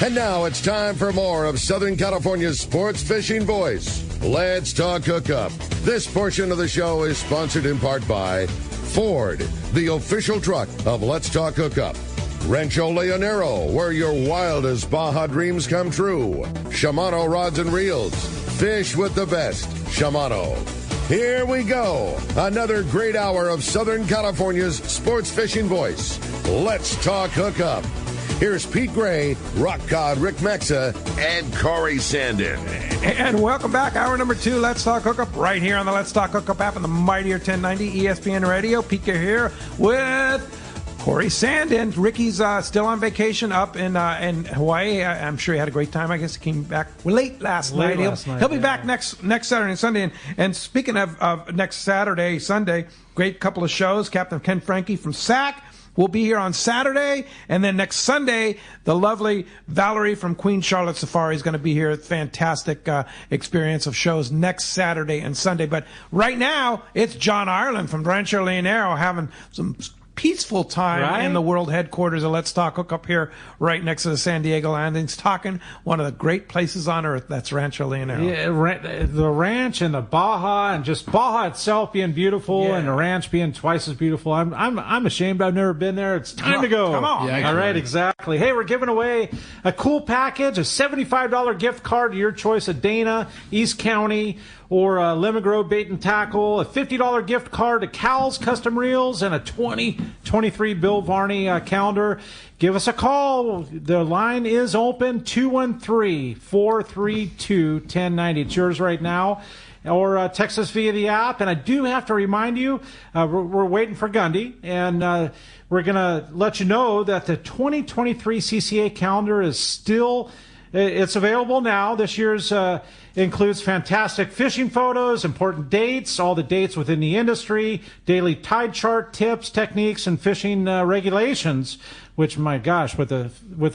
And now it's time for more of Southern California's sports fishing voice. Let's talk hookup. This portion of the show is sponsored in part by Ford, the official truck of Let's Talk Hookup. Rancho Leonero, where your wildest Baja dreams come true. Shimano Rods and Reels. Fish with the best. Shimano. Here we go. Another great hour of Southern California's sports fishing voice. Let's talk hookup. Here's Pete Gray, Rock God Rick Mexa, and Corey Sandin. And welcome back. Hour number 2, Let's Talk Hookup, right here on the Let's Talk Hookup app on the Mightier 1090 ESPN Radio. Pete Gray here with Corey Sandin. Ricky's still on vacation up in Hawaii. I'm sure he had a great time. I guess he came back late last night. He'll be back next Saturday and Sunday. And speaking of next Saturday, Sunday, great couple of shows. Captain Ken Frankie from SAC will be here on Saturday. And then next Sunday, the lovely Valerie from Queen Charlotte Safari is going to be here. Fantastic experience of shows next Saturday and Sunday. But right now, it's John Ireland from Rancho Leonero having some peaceful time in the world headquarters of Let's Talk Hookup here right next to the San Diego Landings, talking one of the great places on earth. That's Rancho Leonero. Yeah, the ranch and the Baja, and just Baja itself being beautiful, and the ranch being twice as beautiful. I'm ashamed I've never been there. It's time to go. Come on. Yeah, all right, exactly. Hey, we're giving away a cool package, a $75 gift card to your choice of Dana, East County, or Lemon Grove Bait and Tackle, a $50 gift card to Cal's Custom Reels, and a 2023 Bill Varney calendar. Give us a call. The line is open, 213-432-1090. It's yours right now. Or text us via the app. And I do have to remind you, we're waiting for Gundy, and we're going to let you know that the 2023 CCA calendar is still... It's available now. This year's includes fantastic fishing photos, important dates, all the dates within the industry, daily tide chart tips, techniques, and fishing regulations. Which, my gosh, with the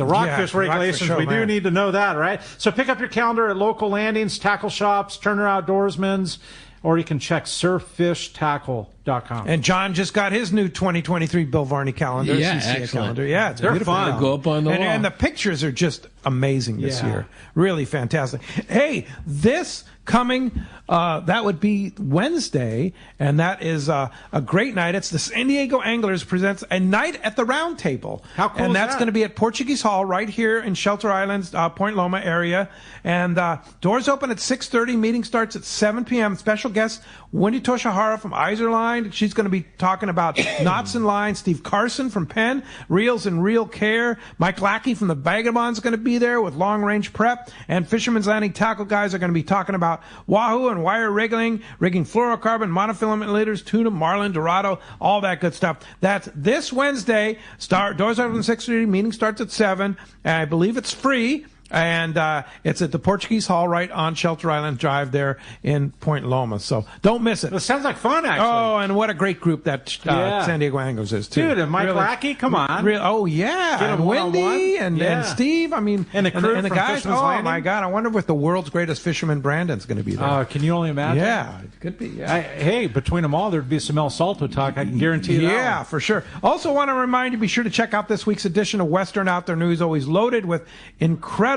rockfish regulations, we do need to know that, right? So pick up your calendar at local landings, tackle shops, Turner Outdoorsman's, or you can check surffishtackle.com. And John just got his new 2023 Bill Varney calendar, CCA calendar. Yeah, it's beautiful. Fun. Go up on the wall. And the pictures are just amazing this year. Really fantastic. Hey, this coming, that would be Wednesday, and that is a great night. It's the San Diego Anglers presents a night at the Round Table. How cool and is that's that? going to be at Portuguese Hall right here in Shelter Islands, Point Loma area. And doors open at 6:30. Meeting starts at 7 p.m. Special guest Wendy Toshihara from Iserline. She's going to be talking about knots and lines. Steve Carson from Penn, Reels and Reel Care. Mike Lackey from the Vagabond's going to be there with Long Range Prep. And Fisherman's Landing Tackle guys are going to be talking about wahoo and wire rigging fluorocarbon, monofilament leaders, tuna, marlin, dorado, all that good stuff. That's this Wednesday. Doors open at 6:30. Meeting starts at 7. And I believe it's free. And it's at the Portuguese Hall right on Shelter Island Drive there in Point Loma. So don't miss it. It sounds like fun, actually. Oh, and what a great group that San Diego Anglers is, too. Dude, and Mike Lackey, come on. And Wendy and Steve. I mean, and the crew and the from guys. Fisherman's Oh, Landing. my God. I wonder if the world's greatest fisherman, Brandon's going to be there. Can you only imagine? Yeah, it could be. Yeah. Hey, between them all, there'd be some El Salto talk. I can guarantee you that. Yeah, for sure. Also want to remind you, be sure to check out this week's edition of Western Outdoor News, always loaded with incredible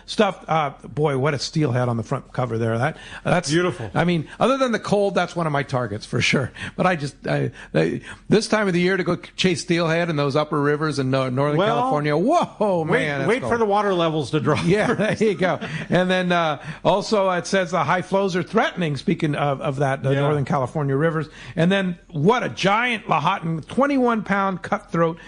stuff. Boy, what a steelhead on the front cover there. That's beautiful. I mean, other than the cold, that's one of my targets for sure. But this time of the year to go chase steelhead in those upper rivers in Northern California. Whoa, man. Wait for the water levels to drop. Yeah, there you go. And then also it says the high flows are threatening, speaking of that, the Northern California rivers. And then what a giant Lahontan, 21-pound cutthroat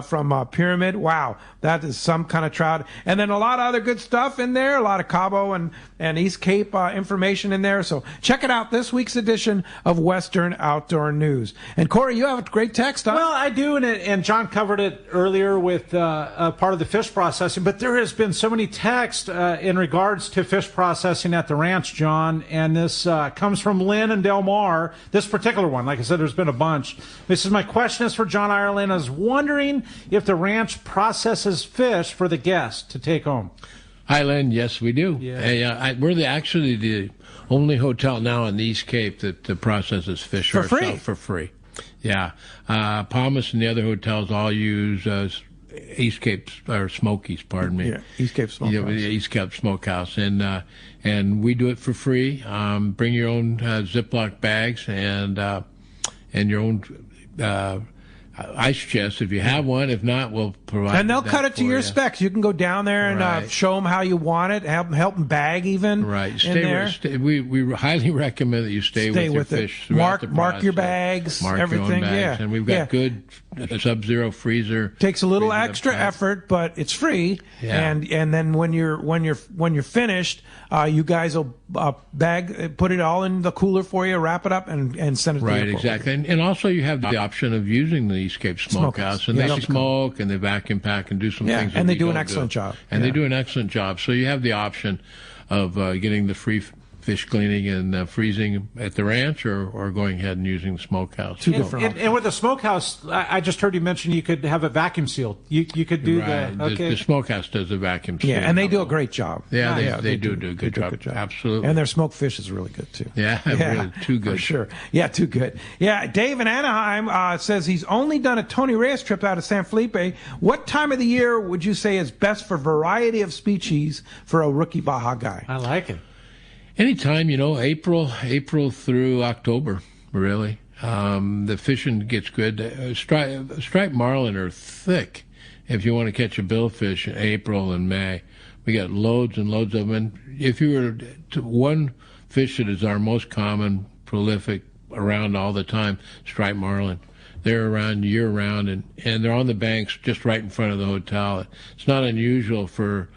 from Pyramid. Wow, that is some kind of trout. And then a lot of other good stuff in there, a lot of Cabo and East Cape information in there. So check it out, this week's edition of Western Outdoor News. And Corey, you have a great text, huh? Well, I do, and John covered it earlier with part of the fish processing, but there has been so many texts in regards to fish processing at the ranch, John, and this comes from Lynn and Del Mar, this particular one. Like I said, there's been a bunch. This is my question is for John Ireland. I was wondering if the ranch processes fish for the guests to take home. Highland, yes, we do. Yeah. We're actually the only hotel now in the East Cape that processes fish for free. For free. Yeah. Palmas and the other hotels all use East Cape or Smokies, pardon me. Yeah, East Cape Smokehouse. Yeah, East Cape Smokehouse, and we do it for free. Bring your own Ziploc bags and your own ice chest if you have one. If not, we'll provide. And they'll that cut it to for your you. specs. You can go down there and Right. show them how you want it. Help them bag even. Right. In there. We highly recommend that you stay with your fish it. throughout the Mark your process. bags. Mark everything. your own bags. Yeah. And we've got good sub-zero freezer. Takes a little freezer up extra front. effort, but it's free. Yeah. And then when you're finished, you guys will put it all in the cooler for you, wrap it up, and send it to the Right, airport. exactly. And also you have the option of using the East Cape Smokehouse. And Yeah. they smoke and they vacuum pack and do some Yeah, things. and that they we do an don't excellent job. And Yeah. they do an excellent job. So you have the option of getting the free fish cleaning and freezing at the ranch or going ahead and using the smokehouse. Two different options. And with the smokehouse, I just heard you mention you could have it vacuum sealed. You could do Right. the The smokehouse does the vacuum seal. Yeah, and they do a great job. Yeah, they do a good They do job. Absolutely. And their smoked fish is really good, too. Yeah, really, too good. For sure. Yeah, too good. Yeah, Dave in Anaheim says he's only done a Tony Reyes trip out of San Felipe. What time of the year would you say is best for variety of species for a rookie Baja guy? I like it. Anytime, April through October, really. The fishing gets good. Striped marlin are thick if you want to catch a billfish in April and May. We got loads and loads of them. And if you were to one fish that is our most common, prolific, around all the time, striped marlin. They're around year-round, and they're on the banks just right in front of the hotel. It's not unusual for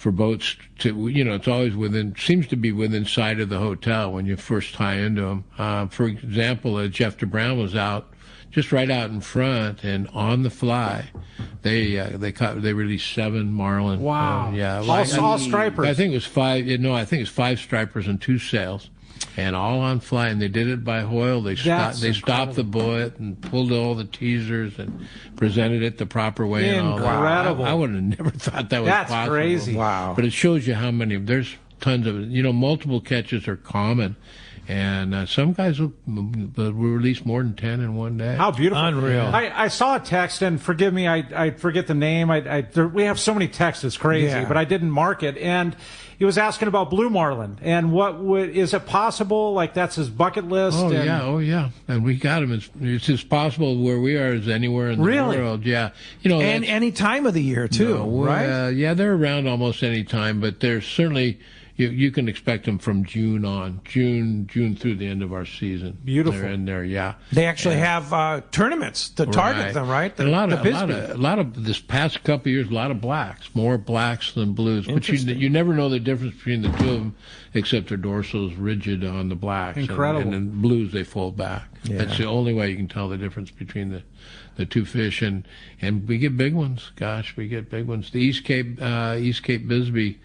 boats to, it's always seems to be within sight of the hotel when you first tie into them. For example, Jeff DeBrown was out, just right out in front, and on the fly, they released 7 marlin. Wow. Yeah. All stripers. I think it was 5. I think it's 5 stripers and 2 sails. And all on fly, and they did it by Hoyle. They stopped the boat and pulled all the teasers and presented it the proper way. Incredible. And all that. I would have never thought that was That's possible. crazy. Wow. But it shows you how many. There's tons of it. Multiple catches are common, and some guys will release more than 10 in one day. How beautiful. Unreal. I saw a text, and forgive me, I forget the name. We have so many texts, it's crazy, Yeah. but I didn't mark it. And he was asking about blue marlin, and is it possible, like that's his bucket list? Oh yeah, and we got him. It's as possible where we are as anywhere in the Really? world. Yeah, And any time of the year, too, right? Yeah, they're around almost any time, but they're certainly you can expect them from June on, June through the end of our season. Beautiful. They're in there, yeah. They actually have tournaments to target them, right? And a lot of this past couple of years, a lot of blacks, more blacks than blues. But you never know the difference between the two of them, except their dorsal is rigid on the blacks. Incredible. And then blues, they fold back. Yeah. That's the only way you can tell the difference between the two fish. And we get big ones. Gosh, we get big ones. The East Cape Bisbee.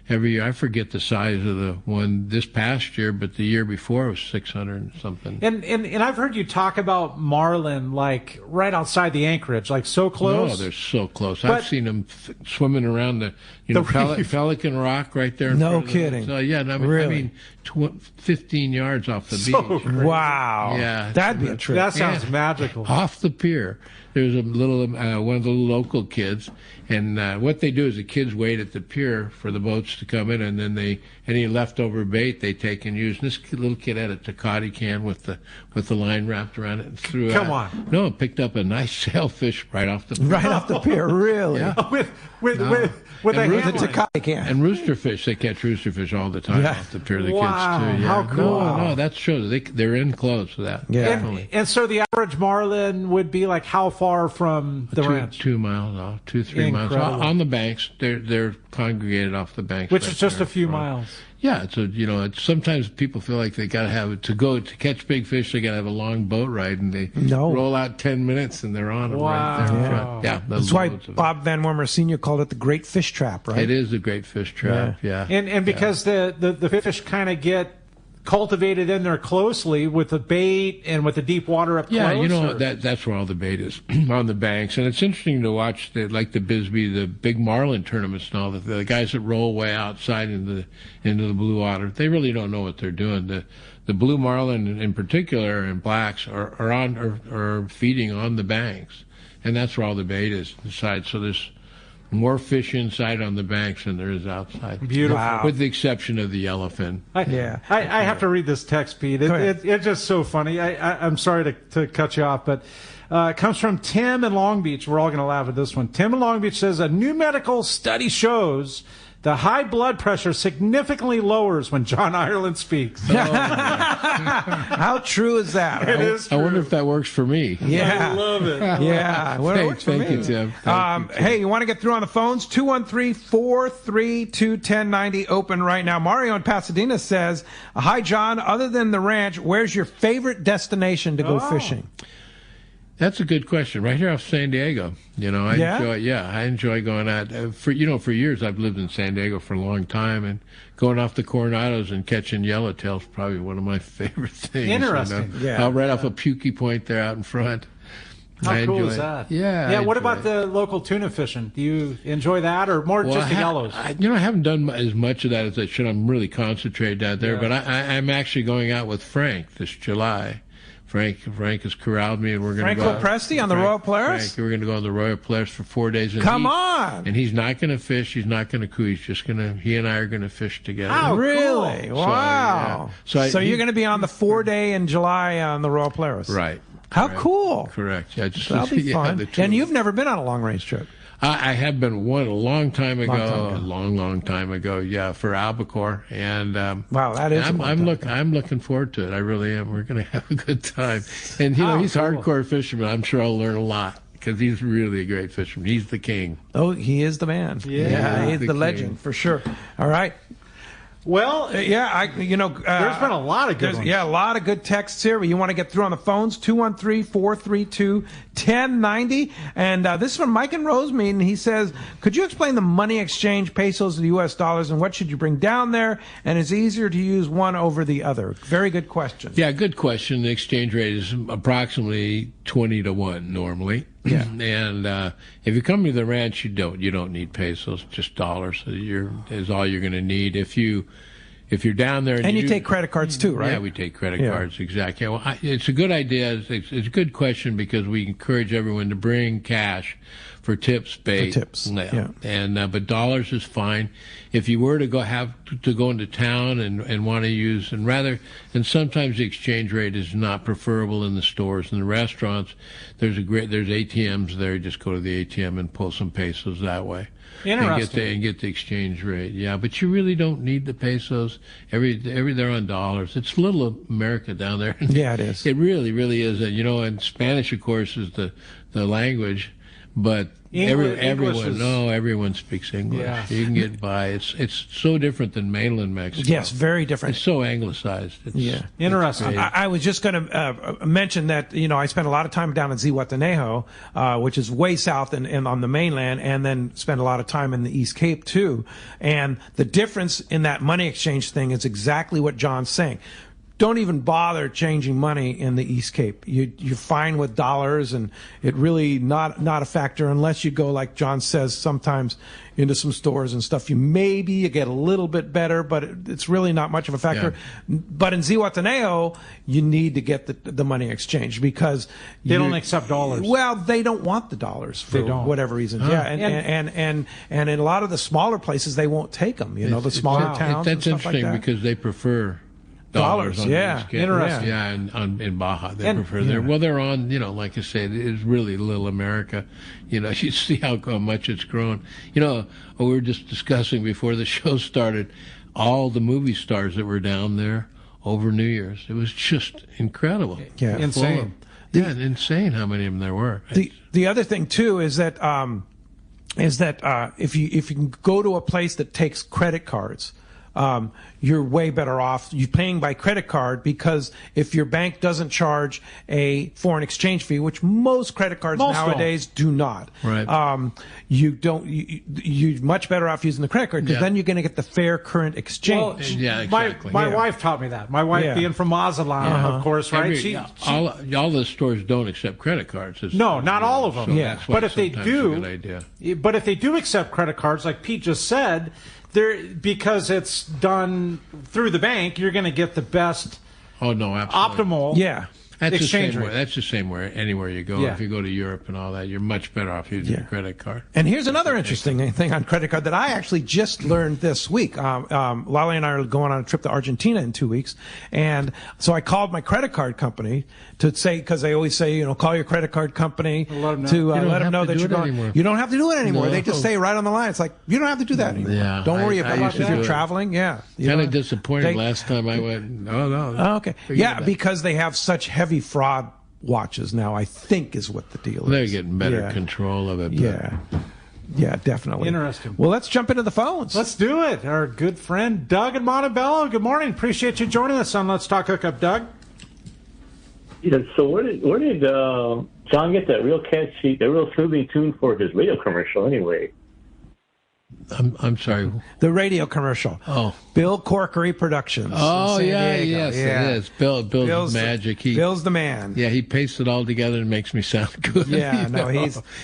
Every year, I forget the size of the one this past year, but the year before it was 600 and something. And I've heard you talk about marlin, like right outside the anchorage, like so close. No, they're so close. But- I've seen them swimming around the reef. Pelican Rock right there. In No front of kidding. So yeah, Really? 15 yards off the So beach. crazy. Wow. Yeah, That'd be a trip. That sounds Yeah. magical. Off the pier. There's a little one of the local kids, and what they do is the kids wait at the pier for the boats to come in, and then any leftover bait they take and use. And this little kid had a Tecate can with the line wrapped around it and threw it. Come on. No, picked up a nice sailfish right off the pier. Right off the pier, really? Yeah. with No. a With hand the line. Tecate can. And roosterfish, they catch roosterfish all the time Yeah. off the pier. The Wow, kids too. Yeah. how cool. No, that shows they're in close to that. Yeah. Definitely. And so the average marlin would be like how far from the ranch? 2 miles off, 2-3 miles Incredible. on the banks. They're congregated off the banks, Which right is just there a few in front. miles. Yeah, it's sometimes people feel like they got to have it to catch big fish. They got to have a long boat ride, and they No. roll out 10 minutes and they're on them right there in Wow. front. Yeah, That's why loads of it. Bob Van Wormer Sr. called it the Great Fish Trap, right? It is a great fish trap. Yeah, And because the fish kind of get cultivated in there closely with the bait and with the deep water up Yeah, close? Or- that's where all the bait is on the banks, and it's interesting to watch the Bisbee, the big marlin tournaments and all the guys that roll way outside into the blue water. They really don't know what they're doing. The blue marlin in particular and blacks are feeding on the banks, and that's where all the bait is inside. So there's more fish inside on the banks than there is outside. Beautiful. Wow. With the exception of the yellowfin. I have to read this text, Pete. It's just so funny. I'm sorry to cut you off, but it comes from Tim in Long Beach. We're all going to laugh at this one. Tim in Long Beach says, a new medical study shows the high blood pressure significantly lowers when John Ireland speaks. How true is that? It is true. I wonder if that works for me. Yeah. I love it. Yeah. Well, it works for Thank me. you, Tim. Thank you, Tim. Hey, you want to get through on the phones? 213-432-1090 open right now. Mario in Pasadena says, hi, John. Other than the ranch, where's your favorite destination to go fishing? That's a good question. Right here off San Diego. I enjoy going out. For years I've lived in San Diego for a long time, and going off the Coronados and catching yellowtail is probably one of my favorite things. Interesting. Yeah. Right off of Pukey Point there out in front. How cool is that? Yeah. What about the local tuna fishing? Do you enjoy that, or more just the yellows? I haven't done as much of that as I should. I'm really concentrated out there, but I'm actually going out with Frank this July. Frank has corralled me, and we're going to go. Frank Lopresti on the Royal Polaris? We're going to go on the Royal Polaris for 4 days. And Come on! And he's not going to fish. He's not going to coo. He and I are going to fish together. Oh, really? Cool. Wow. So you're going to be on the 4-day in July on the Royal Polaris? Right. How cool. Correct. Yeah, That'll be fun. And you've never been on a long-range trip? I have been a long time ago. Long time ago. Yeah, for albacore, and wow, that is. I'm looking forward to it. I really am. We're going to have a good time, and he's hardcore fisherman. I'm sure I'll learn a lot because he's really a great fisherman. He's the king. Oh, he is the man. Yeah, he's the legend for sure. All right. Well, there's been a lot of good ones. Yeah, a lot of good texts here. You want to get through on the phones, 213-432-1090. And this is from Mike in Rosemead, and he says, could you explain the money exchange pesos to U.S. dollars, and what should you bring down there? And is it easier to use one over the other? Very good question. Yeah, good question. The exchange rate is approximately 20 to 1 normally. Yeah. And if you come to the ranch, you don't need pesos, just dollars. Is all you're going to need. If you're down there, and you take credit cards too, right? Yeah, we take credit cards, exactly. Well, it's a good idea. It's a good question because we encourage everyone to bring cash for tips, bait. For tips, yeah. And but dollars is fine. If you were to go into town and want to use, and sometimes the exchange rate is not preferable in the stores and the restaurants. There's ATMs there. You just go to the ATM and pull some pesos that way. Interesting. And get the exchange rate. Yeah, but you really don't need the pesos. They're on dollars. It's little America down there. Yeah, it is. It really, really is. And Spanish, of course, is the language. But everyone speaks English. Yeah. You can get by. It's so different than mainland Mexico. Yes, very different. It's so anglicized. Interesting. I was just going to mention that I spent a lot of time down in Zihuatanejo, which is way south and on the mainland, and then spent a lot of time in the East Cape too. And the difference in that money exchange thing is exactly what John's saying. Don't even bother changing money in the East Cape. You're fine with dollars, and it really not a factor unless you go, like John says, sometimes into some stores and stuff. You get a little bit better, but it's really not much of a factor. Yeah. But in Zihuatanejo, you need to get the money exchanged because they don't accept dollars. Well, they don't want the dollars for whatever reason. Yeah, and in a lot of the smaller places, they won't take them. The smaller towns. That's and stuff interesting like that. because they prefer. Dollars, Interesting. Yeah, in Baja they prefer there. Well, they're on. Like I said, it's really little America. You see how much it's grown. We were just discussing before the show started, all the movie stars that were down there over New Year's. It was just incredible. Yeah, insane. Insane how many of them there were. The other thing too is that if you can go to a place that takes credit cards. You're way better off. You're paying by credit card because if your bank doesn't charge a foreign exchange fee, which most credit cards nowadays do not, right? You're much better off using the credit card because then you're going to get the fair current exchange. Well, yeah, exactly. My wife taught me that. My wife being from Mazatlan, of course, right? All the stores don't accept credit cards. Not all of them. So that's why but if they do, a good idea. But if they do accept credit cards, like Pete just said. Because it's done through the bank, you're going to get the best. Oh no, absolutely. Optimal. Yeah. That's exchange the same rate. way. That's the same way anywhere you go. Yeah. If you go to Europe and all that, you're much better off using your credit card. And here's another interesting thing on credit card that I actually just learned this week. Lolly and I are going on a trip to Argentina in 2 weeks, and so I called my credit card company to say, because they always say, call your credit card company to let them know that you're going. Anymore. You don't have to do it anymore. No. They just say right on the line. It's like, you don't have to do that anymore. Yeah, don't worry I about used it if to you're do it. traveling. Yeah, Kind of disappointed last time I went. Oh no. Oh, okay. Yeah, because they have such heavy fraud watches now, I think is what the deal is. They're getting better control of it. Yeah. Yeah, definitely. Interesting. Well, let's jump into the phones. Let's do it. Our good friend Doug in Montebello. Good morning. Appreciate you joining us on Let's Talk Hookup, Doug. Yeah, so where did John get that real catchy, that real soothing tune for his radio commercial anyway? I'm sorry. The radio commercial. Oh. Bill Corkery Productions. Oh, in San yeah, Diego. yes, it is. Bill's magic. Bill's the man. Yeah, he pastes it all together and makes me sound good. Yeah, no,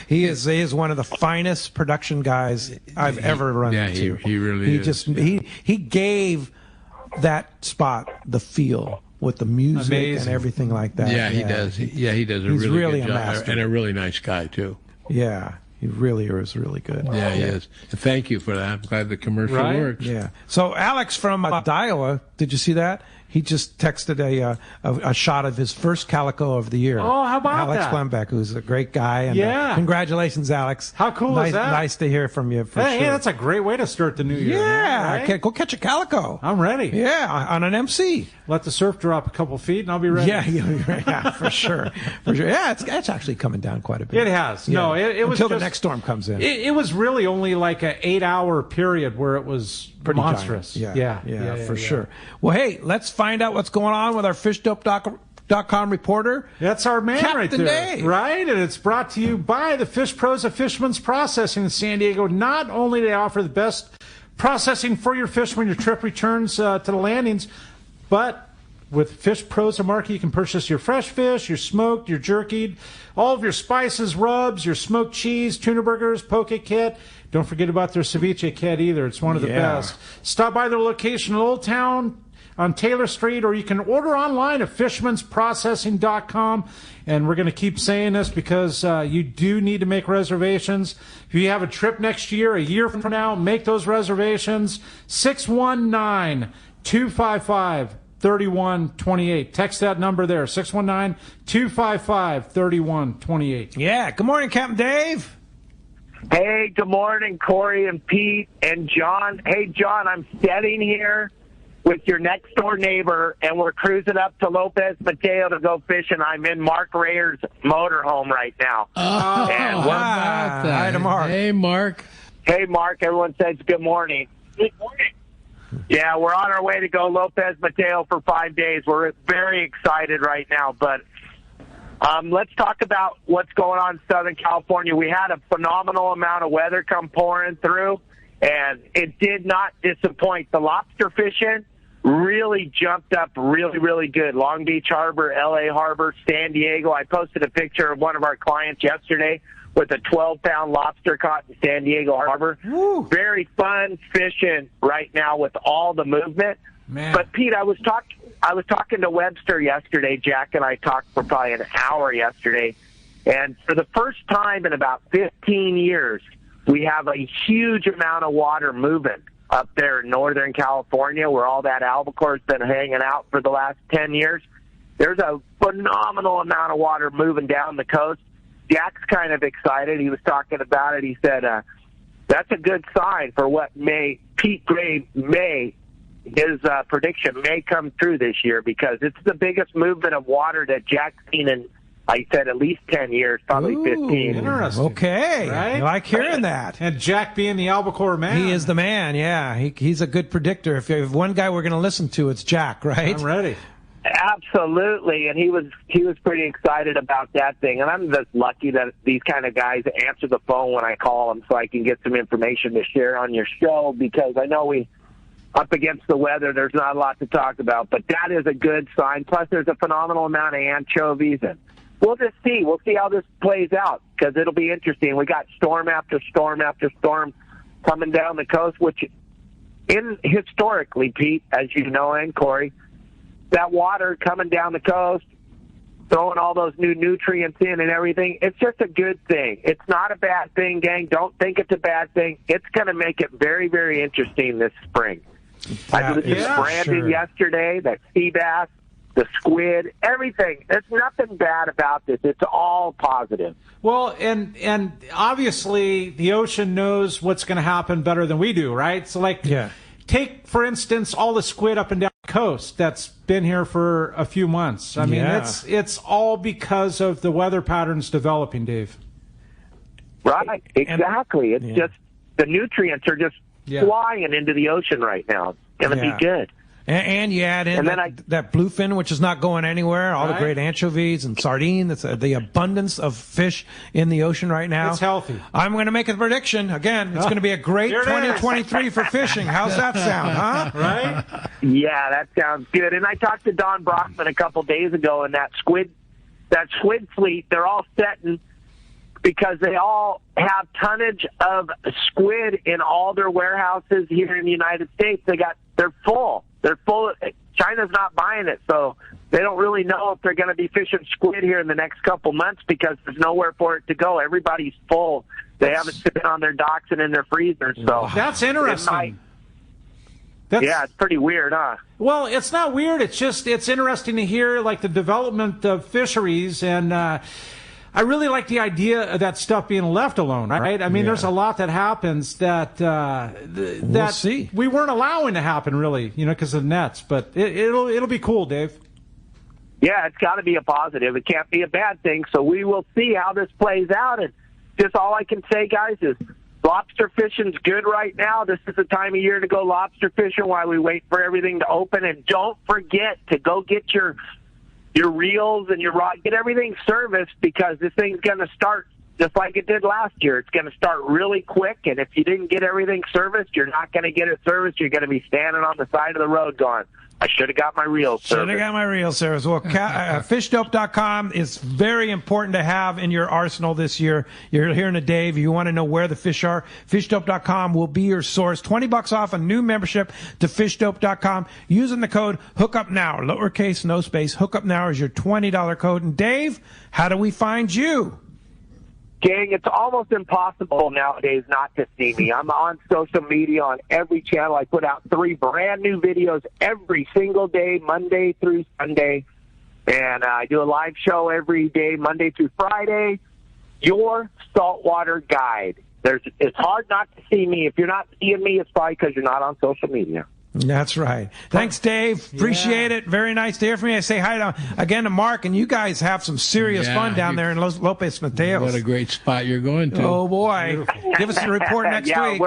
he is one of the finest production guys I've ever run into. Yeah, he really is. He gave that spot the feel with the music and everything like that. Yeah, he does. He does a He's really a good job. master. And a really nice guy, too. Yeah. He really is really good. Yeah, he is. Thank you for that. I'm glad the commercial works. Yeah. So Alex from Iowa, did you see that? He just texted a shot of his first calico of the year. Oh, how about Alex that? Klembeck, who's a great guy. And, congratulations, Alex. How cool is that? Nice to hear from you. Hey, that's a great way to start the new year. Yeah. Right? Okay, go catch a calico. I'm ready. Yeah, on an MC. Let the surf drop a couple feet, and I'll be ready. Yeah, for sure. Yeah, it's actually coming down quite a bit. It has. Yeah. No, it was until the next storm comes in. It was really only like an 8-hour period where it was Pretty monstrous. giant. Yeah, for sure. Well, hey, let's find out what's going on with our fishdope.com reporter. That's our man Captain right there. Dave. Right? And it's brought to you by the Fish Pros of Fisherman's Processing in San Diego. Not only do they offer the best processing for your fish when your trip returns to the landings, but with Fish Pros of Market, you can purchase your fresh fish, your smoked, your jerkied, all of your spices, rubs, your smoked cheese, tuna burgers, poke kit. Don't forget about their ceviche kit either. It's one of the best. Stop by their location in Old Town on Taylor Street, or you can order online at fishermansprocessing.com. And we're going to keep saying this because you do need to make reservations. If you have a trip next year, a year from now, make those reservations. 619-255-3128. Text that number there, 619-255-3128. Yeah. Good morning, Captain Dave. Hey, good morning, Corey and Pete and John. Hey, John, I'm sitting here with your next door neighbor, and we're cruising up to Lopez Mateo to go fishing. I'm in Mark Rayer's motorhome right now. Oh, and how about that? Hi to Mark. Hey, Mark. Hey, Mark. Everyone says good morning. Good morning. Yeah, we're on our way to go Lopez Mateo for 5 days. We're very excited right now, but let's talk about what's going on in Southern California. We had a phenomenal amount of weather come pouring through, and it did not disappoint. The lobster fishing really jumped up really, really good. Long Beach Harbor, L.A. Harbor, San Diego. I posted a picture of one of our clients yesterday with a 12-pound lobster caught in San Diego Harbor. Woo. Very fun fishing right now with all the movement. Man. But, Pete, I was talking to Webster yesterday. Jack and I talked for probably an hour yesterday. And for the first time in about 15 years, we have a huge amount of water moving up there in Northern California where all that albacore's been hanging out for the last 10 years. There's a phenomenal amount of water moving down the coast. Jack's kind of excited. He was talking about it. He said, that's a good sign for what Pete Gray his prediction may come through this year, because it's the biggest movement of water that Jack's seen in, I said, at least 10 years, probably 15. Interesting. Okay. Right? I like hearing that. And Jack being the albacore man. He is the man, yeah. He's a good predictor. If you have one guy we're going to listen to, it's Jack, right? I'm ready. Absolutely, and he was pretty excited about that thing. And I'm just lucky that these kind of guys answer the phone when I call them, so I can get some information to share on your show, because I know up against the weather, there's not a lot to talk about, but that is a good sign. Plus, there's a phenomenal amount of anchovies, and we'll just see. We'll see how this plays out, because it'll be interesting. We got storm after storm after storm coming down the coast, which historically, Pete, as you know, and Corey, that water coming down the coast throwing all those new nutrients in and everything. It's just a good thing. It's not a bad thing, gang. Don't think it's a bad thing. It's going to make it very, very interesting this spring. I listened to Brandon yesterday, that sea bass, the squid, everything. There's nothing bad about this. It's all positive. Well, and obviously the ocean knows what's going to happen better than we do, right? So, like, take, for instance, all the squid up and down the coast that's been here for a few months. I mean, it's all because of the weather patterns developing, Dave. Right, exactly. It's just the nutrients are just flying into the ocean right now. It's going to be good. And you add in that bluefin, which is not going anywhere, all the great anchovies and sardine. That's the abundance of fish in the ocean right now. It's healthy. I'm going to make a prediction. Again, it's going to be a great 2023 for fishing. How's that sound, huh? Right? Yeah, that sounds good. And I talked to Don Brockman a couple days ago, and that squid fleet, they're all setting because they all have tonnage of squid in all their warehouses here in the United States. They're full. They're full. China's not buying it, so they don't really know if they're going to be fishing squid here in the next couple months because there's nowhere for it to go. Everybody's full. They have it sitting on their docks and in their freezers. So that's interesting. It's pretty weird, huh? Well, it's not weird. It's interesting to hear like the development of fisheries, and I really like the idea of that stuff being left alone, right? I mean, there's a lot that happens that we weren't allowing to happen, really, because of nets. But it'll be cool, Dave. Yeah, it's got to be a positive. It can't be a bad thing. So we will see how this plays out. And just all I can say, guys, is lobster fishing's good right now. This is the time of year to go lobster fishing while we wait for everything to open. And don't forget to go get your reels and your rod, get everything serviced because this thing's going to start just like it did last year. It's going to start really quick, and if you didn't get everything serviced, you're not going to get it serviced. You're going to be standing on the side of the road going, I should have got my reels serviced. Should have got my reels serviced. Well, fishdope.com is very important to have in your arsenal this year. You're hearing to Dave. You want to know where the fish are. Fishdope.com will be your source. $20 off a new membership to fishdope.com using the code HookUpNow. Lowercase, no space. HookUpNow is your $20 code. And Dave, how do we find you? Gang, it's almost impossible nowadays not to see me. I'm on social media on every channel. I put out 3 brand new videos every single day, Monday through Sunday. And I do a live show every day, Monday through Friday. Your saltwater guide. It's hard not to see me. If you're not seeing me, it's probably because you're not on social media. That's right. Thanks, Dave. Appreciate it. Very nice to hear from you. I say hi again to Mark, and you guys have some serious fun down there in Lopez Mateos. What a great spot you're going to. Oh, boy. Give us a report next week.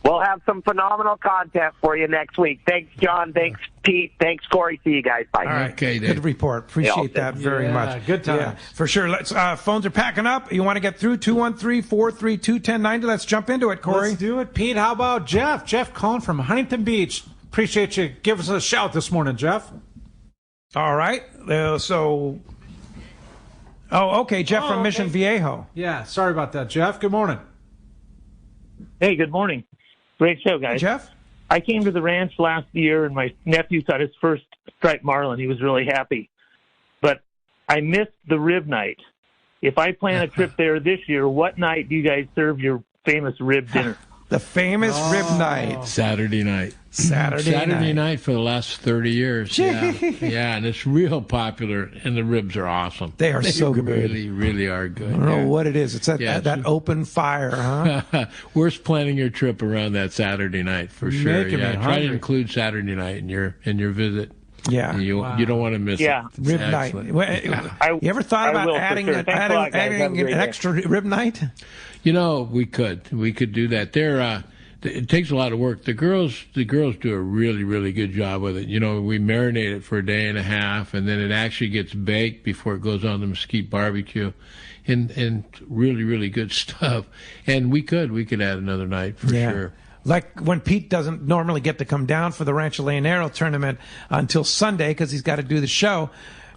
We'll have some phenomenal content for you next week. Thanks, John. Thanks, Pete. Thanks, Corey. See you guys. Bye. All right. Okay, Dave. Good report. Appreciate that very much. Good time. Yeah, for sure. Let's. Phones are packing up. You want to get through 213-432-1090. Let's jump into it, Corey. Let's do it. Pete, how about Jeff? Jeff calling from Huntington Beach. Appreciate you giving us a shout this morning, Jeff. All right. Okay. Jeff from Mission Viejo. Yeah. Sorry about that, Jeff. Good morning. Hey, good morning. Great show, guys. Hey, Jeff? I came to the ranch last year, and my nephew got his first striped marlin. He was really happy. But I missed the rib night. If I plan a trip there this year, what night do you guys serve your famous rib dinner? The famous rib night. Saturday night. Saturday night for the last 30 years. Yeah, and it's real popular, and the ribs are awesome. They are so good. Really, really are good. I don't know what it is. It's that open fire, huh? Worth planning your trip around that Saturday night for sure. Try to include Saturday night in your visit. Yeah, you don't want to miss it. Rib night. You ever thought about adding an extra rib night? We could do that. It takes a lot of work. The girls do a really, really good job with it. We marinate it for a day and a half, and then it actually gets baked before it goes on the mesquite barbecue, and really, really good stuff. And we could add another night for sure. Like when Pete doesn't normally get to come down for the Rancho Leonero tournament until Sunday because he's got to do the show.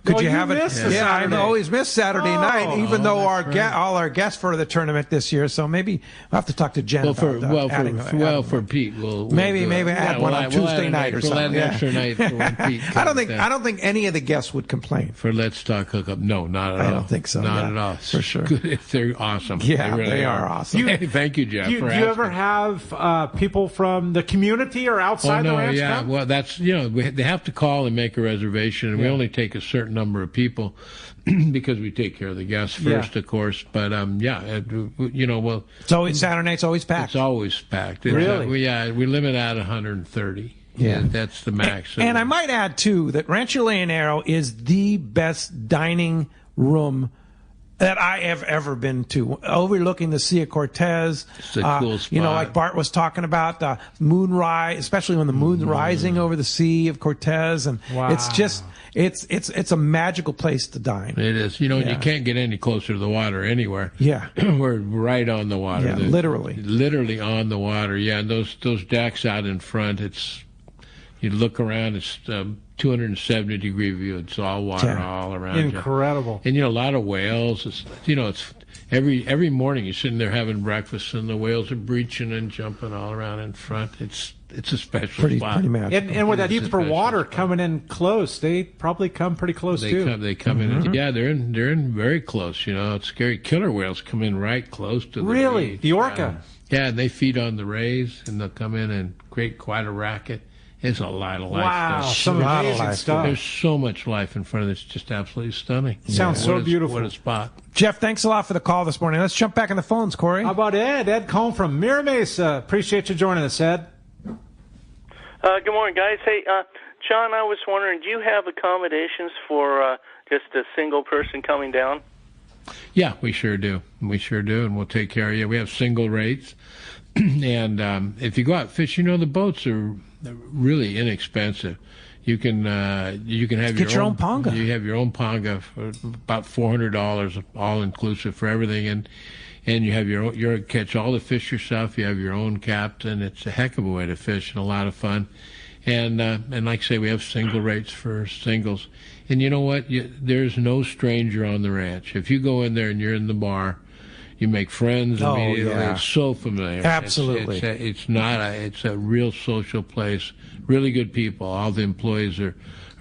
Could Oh, you you have it? missed the Yeah, I've Saturday. always missed Saturday night, even though all our guests for the tournament this year. So maybe I'll have to talk to Jen about adding for Pete, we'll maybe do it. add one on Tuesday night or something. We'll add an extra night for when Pete I don't think any of the guests would complain. For Let's Talk Hookup. No, not at all. I don't think so. Not at all. For sure. They're awesome. Yeah, they, really they are awesome. Thank you, Jeff. Do you ever have people from the community or outside the ranch come? Well, that's, they have to call and make a reservation, and we only take a certain number of people because we take care of the guests first, of course. But, well. It's always Saturday night's always packed. It's always packed. Really? We limit at 130. Yeah. That's the max. And I might add, too, that Rancho Leonero is the best dining room that I have ever been to, overlooking the Sea of Cortez. It's a cool spot. Like Bart was talking about, moonrise, especially when the moon's rising over the Sea of Cortez, and it's just it's a magical place to dine. It is. You can't get any closer to the water anywhere. Yeah, we're right on the water. Yeah, literally on the water. Yeah, and those decks out in front. You look around. It's 270-degree view. It's all water all around. Incredible. You. And a lot of whales. It's every morning you're sitting there having breakfast, and the whales are breaching and jumping all around in front. It's a special spot. Pretty magical. And with that deeper water coming in close, they probably come pretty close too. They come in. Yeah, they're in very close. It's scary. Killer whales come in right close to the really reef. The orca. Yeah, and they feed on the rays, and they'll come in and create quite a racket. It's a lot of life. Wow, some amazing stuff. There's so much life in front of it. It's just absolutely stunning. Sounds so beautiful. What a spot. Jeff, thanks a lot for the call this morning. Let's jump back in the phones, Corey. How about Ed? Ed calling from Mira Mesa. Appreciate you joining us, Ed. Good morning, guys. Hey, John, I was wondering, do you have accommodations for just a single person coming down? Yeah, we sure do. And we'll take care of you. We have single rates. And if you go out fishing, the boats are really inexpensive. You can have your own panga. You have your own panga for about $400, all inclusive for everything, and you have your catch all the fish yourself. You have your own captain. It's a heck of a way to fish and a lot of fun. And like I say, we have single rates for singles. And you know what? There's no stranger on the ranch. If you go in there and you're in the bar, you make friends immediately. Yeah. It's so familiar. Absolutely. It's a real social place. Really good people. All the employees are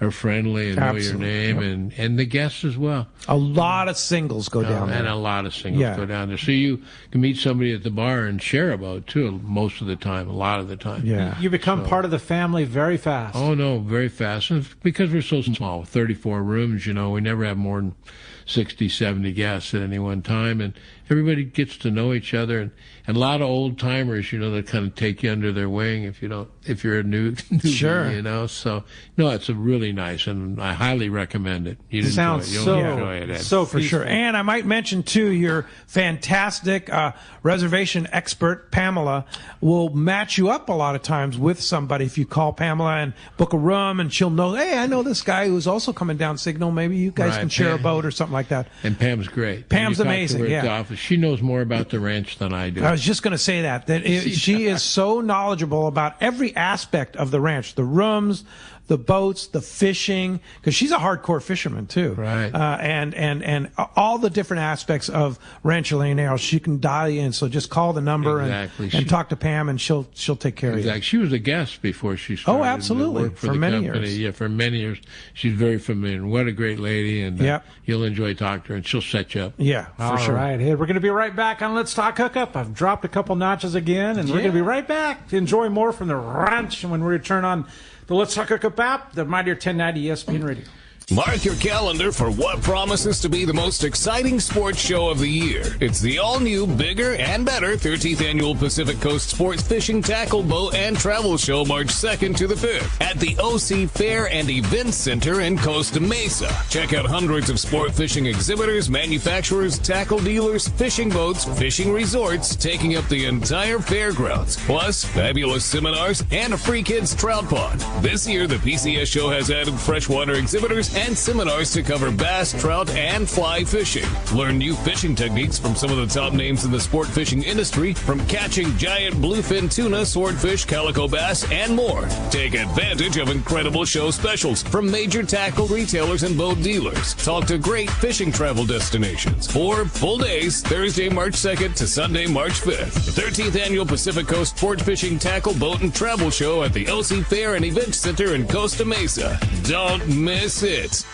friendly and know your name, and the guests as well. A lot of singles go down there. And a lot of singles go down there. So you can meet somebody at the bar and share a boat, too, most of the time, a lot of the time. Yeah. You become part of the family very fast. Oh, no, very fast. And because we're so small, 34 rooms, we never have more than 60, 70 guests at any one time, and everybody gets to know each other, and a lot of old timers, that kind of take you under their wing if you're a newbie, sure. So no, it's a really nice, and I highly recommend it. You'll enjoy it, Ed. So for sure. And I might mention too, your fantastic reservation expert Pamela will match you up a lot of times with somebody if you call Pamela and book a room, and she'll know, hey, I know this guy who's also coming down Signal. Maybe you guys can share a boat or something like that. And Pam's great. Pam's amazing. At the office. She knows more about the ranch than I do. I was just going to say that she is so knowledgeable about every aspect of the ranch, the rooms, the boats, the fishing, because she's a hardcore fisherman too. Right. And all the different aspects of Rancho Leonero, she can dial you in. So just call the number and talk to Pam, and she'll take care of you. She was a guest before she started. Oh, absolutely. For many years. Yeah, for many years. She's very familiar. And what a great lady. And you'll enjoy talking to her, and she'll set you up. Yeah, for sure. All right. Hey, we're going to be right back on Let's Talk Hookup. I've dropped a couple notches again, and we're going to be right back to enjoy more from the ranch when we return on the Let's Talk Hookup app, the Mightier 1090 ESPN Radio. Mark your calendar for what promises to be the most exciting sports show of the year. It's the all-new, bigger, and better 13th Annual Pacific Coast Sports Fishing, Tackle, Boat, and Travel Show March 2nd to the 5th at the OC Fair and Events Center in Costa Mesa. Check out hundreds of sport fishing exhibitors, manufacturers, tackle dealers, fishing boats, fishing resorts taking up the entire fairgrounds, plus fabulous seminars and a free kids trout pond. This year, the PCS show has added freshwater exhibitors and seminars to cover bass, trout, and fly fishing. Learn new fishing techniques from some of the top names in the sport fishing industry, from catching giant bluefin tuna, swordfish, calico bass, and more. Take advantage of incredible show specials from major tackle retailers and boat dealers. Talk to great fishing travel destinations for full days, Thursday, March 2nd to Sunday, March 5th. The 13th Annual Pacific Coast Sport Fishing Tackle, Boat, and Travel Show at the OC Fair and Event Center in Costa Mesa. Don't miss it.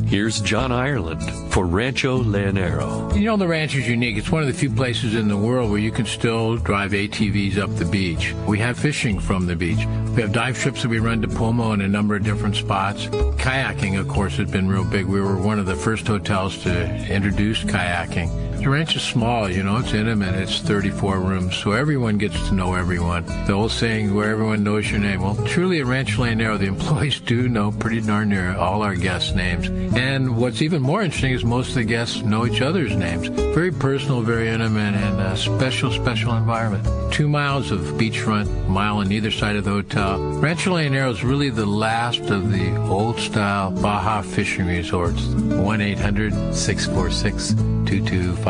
Here's John Ireland for Rancho Leonero. You know, the ranch is unique. It's one of the few places in the world where you can still drive ATVs up the beach. We have fishing from the beach. We have dive trips that we run to Pomo in a number of different spots. Kayaking, of course, has been real big. We were one of the first hotels to introduce kayaking. The ranch is small, you know, it's intimate. It's 34 rooms, so everyone gets to know everyone. The old saying, where everyone knows your name. Well, truly at Rancho Leonero, the employees do know pretty darn near all our guests' names. And what's even more interesting is most of the guests know each other's names. Very personal, very intimate, and a special environment. 2 miles of beachfront, a mile on either side of the hotel. Rancho Leonero is really the last of the old-style Baja fishing resorts. 1-800-646-2252.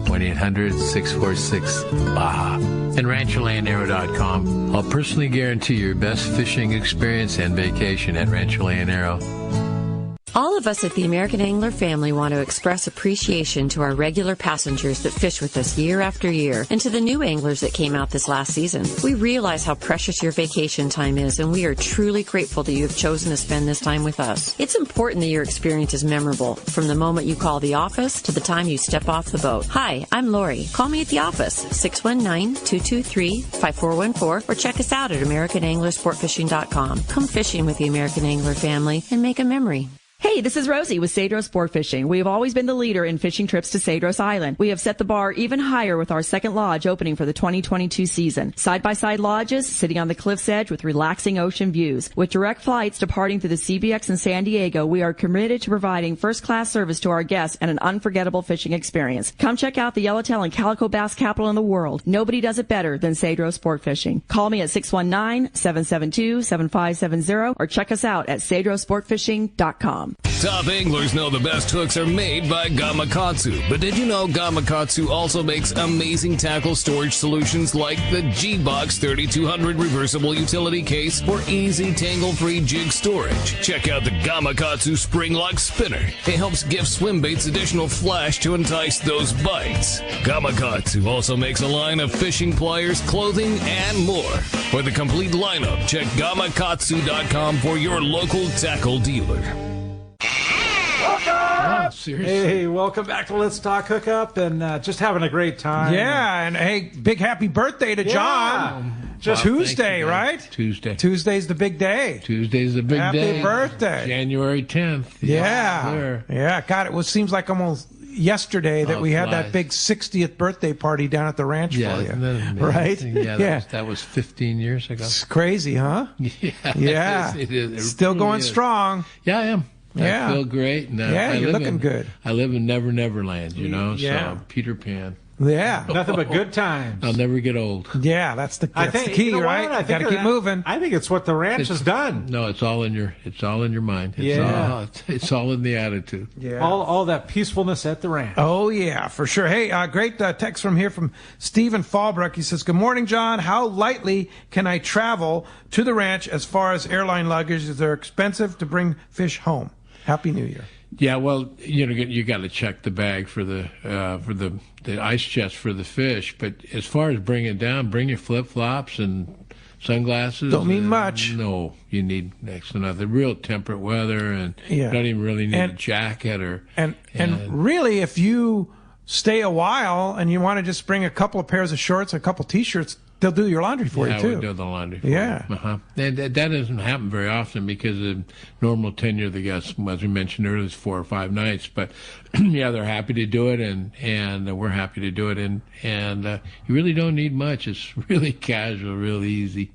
1-800-646-BAJA. And RanchoLeonero.com. I'll personally guarantee your best fishing experience and vacation at Rancho Leonero. All of us at the American Angler family want to express appreciation to our regular passengers that fish with us year after year, and to the new anglers that came out this last season. We realize how precious your vacation time is, and we are truly grateful that you have chosen to spend this time with us. It's important that your experience is memorable, from the moment you call the office to the time you step off the boat. Hi, I'm Lori. Call me at the office, 619-223-5414, or check us out at AmericanAnglerSportFishing.com. Come fishing with the American Angler family and make a memory. Hey, this is Rosie with Cedros Sport Fishing. We have always been the leader in fishing trips to Cedros Island. We have set the bar even higher with our second lodge opening for the 2022 season. Side-by-side lodges sitting on the cliff's edge with relaxing ocean views. With direct flights departing through the CBX in San Diego, we are committed to providing first-class service to our guests and an unforgettable fishing experience. Come check out the yellowtail and calico bass capital in the world. Nobody does it better than Cedros Sport Fishing. Call me at 619-772-7570 or check us out at cedrosportfishing.com. Top anglers know the best hooks are made by Gamakatsu. But did you know Gamakatsu also makes amazing tackle storage solutions like the G-Box 3200 reversible utility case for easy tangle-free jig storage? Check out the Gamakatsu spring lock spinner. It helps give swim baits additional flash to entice those bites. Gamakatsu also makes a line of fishing pliers, clothing, and more. For the complete lineup, check Gamakatsu.com for your local tackle dealer. Oh, hey, welcome back to Let's Talk Hookup, and just having a great time. Yeah, and hey, big happy birthday to John. Just Tuesday, right? Tuesday's the big day. Tuesday's the big day. Happy birthday. January 10th. Yeah. God, it seems like almost yesterday that we had that big 60th birthday party down at the ranch for you. Right? Yeah, that was 15 years ago. It's crazy, huh? Yeah. It is. Still going strong. Yeah, I am. Yeah. I feel great. And, you're looking good. I live in Never Land, you know, so Peter Pan. Yeah. Nothing but good times. I'll never get old. Yeah, that's the key, right? I got to keep moving. I think it's what the ranch has done. No, it's all in your mind. It's all in the attitude. Yeah. All that peacefulness at the ranch. Oh, yeah, for sure. Hey, great text from Stephen Fallbrook. He says, good morning, John. How lightly can I travel to the ranch as far as airline luggage? Is it expensive to bring fish home? Happy New Year. Yeah, well, you got to check the bag for the ice chest for the fish. But as far as bringing it down, bring your flip flops and sunglasses. Don't mean much. No, you need next to nothing. Real temperate weather, and you don't even really need a jacket and really, if you stay a while and you want to just bring a couple of pairs of shorts, a couple T-shirts, they'll do your laundry for you, too. Yeah, we'll do the laundry for you. And that doesn't happen very often because the normal tenure of the guests, as we mentioned earlier, is 4 or 5 nights. But, they're happy to do it, and we're happy to do it. And you really don't need much. It's really casual, real easy.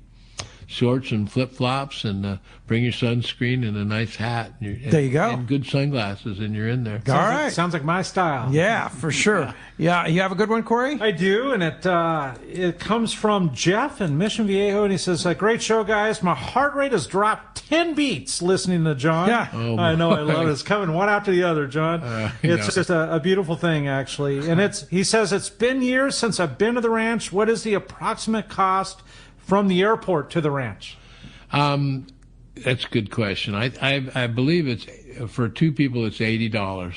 shorts and flip-flops, and bring your sunscreen and a nice hat. There you go. And good sunglasses, and you're in there. All right. Sounds like my style. Yeah, for sure. Yeah, you have a good one, Corey? I do, and it comes from Jeff in Mission Viejo, and he says, great show, guys. My heart rate has dropped 10 beats listening to John. Yeah. Oh, I know, I love it. It's coming one after the other, John. It's just a beautiful thing, actually. And he says, it's been years since I've been to the ranch. What is the approximate cost from the airport to the ranch? That's a good question. I believe it's for two people. It's $80